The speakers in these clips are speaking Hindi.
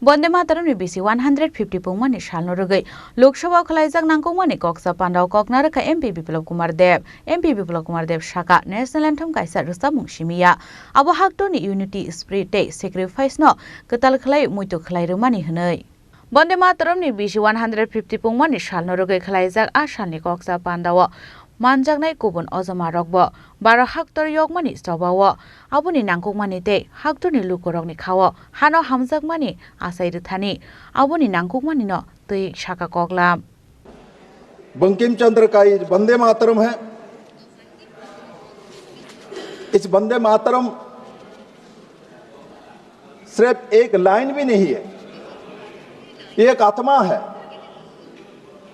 बंदे मातरम नि बिसि 150 पुंगमानि सालनो रगै लोकसभा खलाइजाक नांगौमानि कक्सा पान्डाव ककना रखा एमपी बिप्लब कुमार देव शाखा नेशनल एंथम काइसा रुस्ता मुंसिमिया आबो हाक्टोनि यूनिटी स्पिरिट सेक्रिफाइस न कताल खलाय मुइतो खलाय रमानि हनै बंदे मातरम नि बिसि 150 पुंगमानि सालनो रगै खलाइजाक आसालनि कक्सा पान्डाव मानजागनाय गुबुन अजमा रगबो 12 हाक्टर यगमानि सबाव आबुनि नांगौमानि ते हाक्टरनि लुकरगनि खाव हानो हामजागमानि आसाइरथानि आबुनि नांगौमानि न तै शाखा कगलाम बंकिम चंद्र का ये वंदे मातरम है। इस वंदे मातरम सिर्फ एक लाइन भी नहीं है, ये एक आत्मा है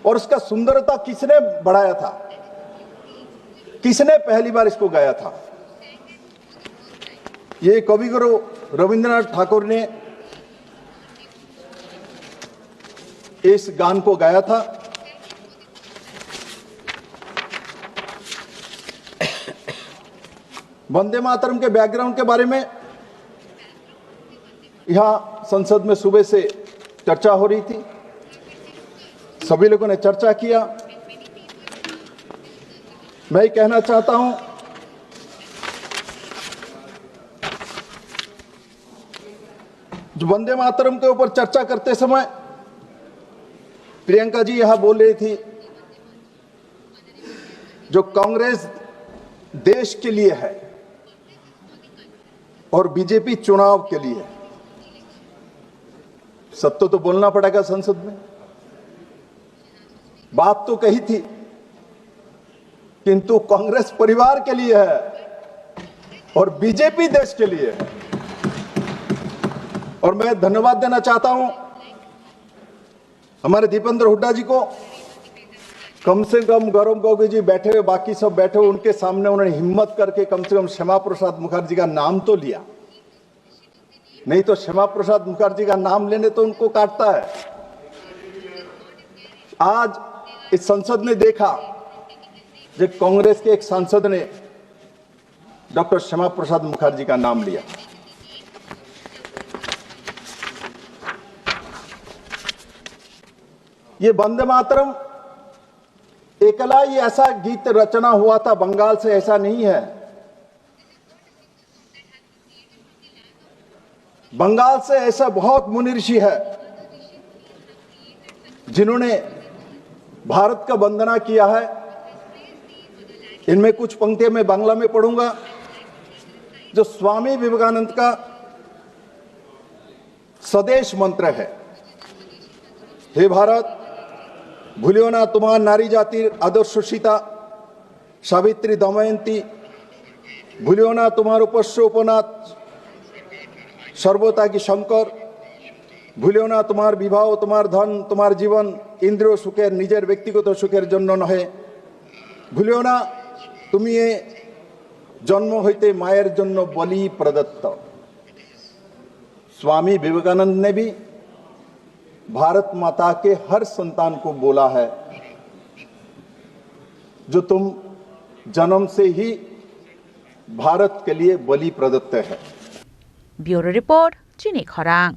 और उसका सुंदरता किसने बढ़ाया था, किसने पहली बार इसको गाया था? ये कविगुरु रविंद्रनाथ ठाकुर ने इस गान को गाया था। वंदे मातरम के बैकग्राउंड के बारे में यहां संसद में सुबह से चर्चा हो रही थी, सभी लोगों ने चर्चा किया। मैं ये कहना चाहता हूं जो वंदे मातरम के ऊपर चर्चा करते समय प्रियंका जी यहां बोल रही थी, जो कांग्रेस देश के लिए है और बीजेपी चुनाव के लिए। सत्य तो बोलना पड़ेगा संसद में, बात तो कही थी, किंतु कांग्रेस परिवार के लिए है और बीजेपी देश के लिए है। और मैं धन्यवाद देना चाहता हूं हमारे दीपेंद्र हुड्डा जी को। कम से कम गौरव गोगोई जी बैठे हुए, बाकी सब बैठे हुए, उनके सामने उन्होंने हिम्मत करके कम से कम श्यामा प्रसाद मुखर्जी का नाम तो लिया, नहीं तो श्यामा प्रसाद मुखर्जी का नाम लेने तो उनको काटता है। आज इस संसद ने देखा जब कांग्रेस के एक सांसद ने डॉक्टर श्यामा प्रसाद मुखर्जी का नाम लिया। ये वंदे मातरम एकला ही ऐसा गीत रचना हुआ था बंगाल से, ऐसा नहीं है। बंगाल से ऐसा बहुत मुनि ऋषि है जिन्होंने भारत का वंदना किया है। इनमें कुछ पंक्तियां मैं बांग्ला में पढ़ूंगा, जो स्वामी विवेकानंद का स्वदेश मंत्र है। हे भारत, भूलियो ना तुम्हार नारी जाति आदर्श सीता सावित्री दमयंती, भूलियो ना तुम्हार उपस्व उपनाथ सर्वता की शंकर, भूलियो ना तुम्हार विवाह तुम्हार धन तुम्हार जीवन इंद्रिय सुखेर निजेर व्यक्तिगत सुखेर जन्य नहे, भूलियो ना तुम ये जन्म होते मायर जन्य बलि प्रदत्त। स्वामी विवेकानंद ने भी भारत माता के हर संतान को बोला है, जो तुम जन्म से ही भारत के लिए बलि प्रदत्त है। ब्यूरो रिपोर्ट, चिनी खरांग।